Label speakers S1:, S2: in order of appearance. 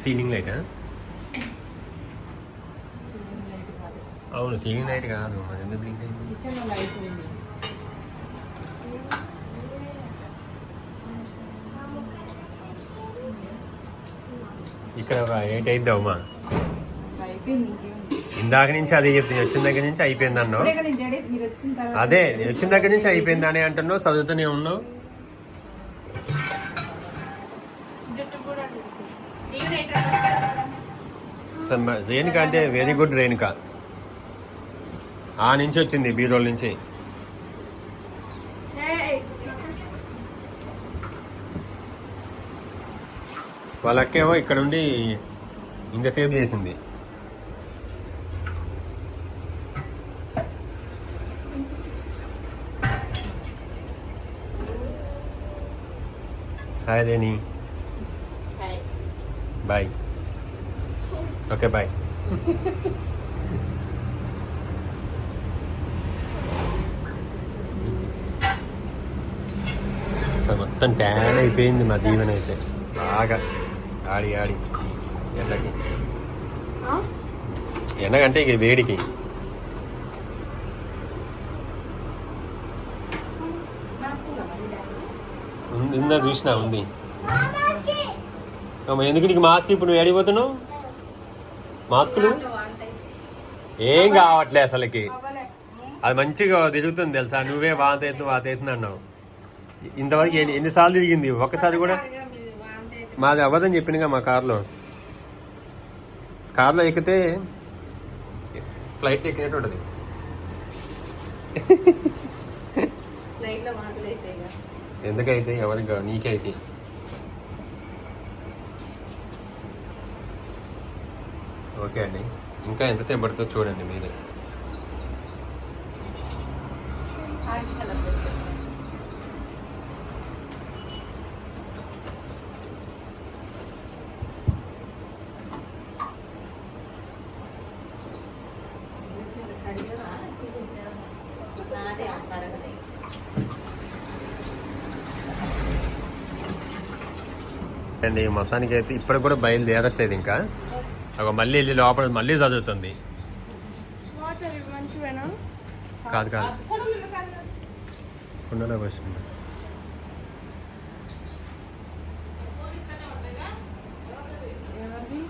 S1: ceiling light అవును ceiling light కాదు మరి ఎందుకు బ్లింక్ అయింది ఇక్కడ ఒక 8 అయింది అమ్మా ఇందాక నుంచి అదే చెప్తుంది వచ్చిన దగ్గర నుంచి అయిపోయింది అన్నావు అదే వచ్చిన దగ్గర నుంచి అయిపోయింది అని అంటున్నావు చదువుతూనే ఉన్నావు రేణుక అంటే వెరీ గుడ్ రేణుక ఆ నుంచి వచ్చింది బీరోల్ నుంచి వాళ్ళ అక్కేమో ఇక్కడ ఉండి ఇంతసేపు చేసింది హాయ్ రేణి బాయ్ ఓకే బాయ్ అసలు మొత్తం ట్యాన్ అయిపోయింది మా దీవెన అయితే బాగా ఆడి ఆడి ఎండకి ఎండకంటే ఇక వేడికి ఉందా చూసినా ఉంది ఎందుకు నీకు మాస్క్ ఇప్పుడు నువ్వు ఏడిపోతున్నావు మాస్కులు ఏం కావట్లే అసలుకి అది మంచిగా తిరుగుతుంది తెలుసా నువ్వే వాతేస్తుంది అన్నావు ఇంతవరకు ఎన్నిసార్లు తిరిగింది ఒక్కసారి కూడా మాది అవ్వదని చెప్పినగా మా కార్లో ఎక్కితే ఫ్లైట్ ఎక్కినట్టు ఉంటుంది ఎందుకైతే ఎవరికి నీకైతే ఓకే అండి ఇంకా ఎంతసేపు పడుతుందో చూడండి మీరే అండి మొత్తానికి అయితే ఇప్పటికి కూడా బయలుదేరట్లేదు ఇంకా ఒక మళ్ళీ వెళ్ళి లోపల మళ్ళీ చదువుతుంది కాదు కాదు కుండలో వచ్చింది
S2: ఎవరిది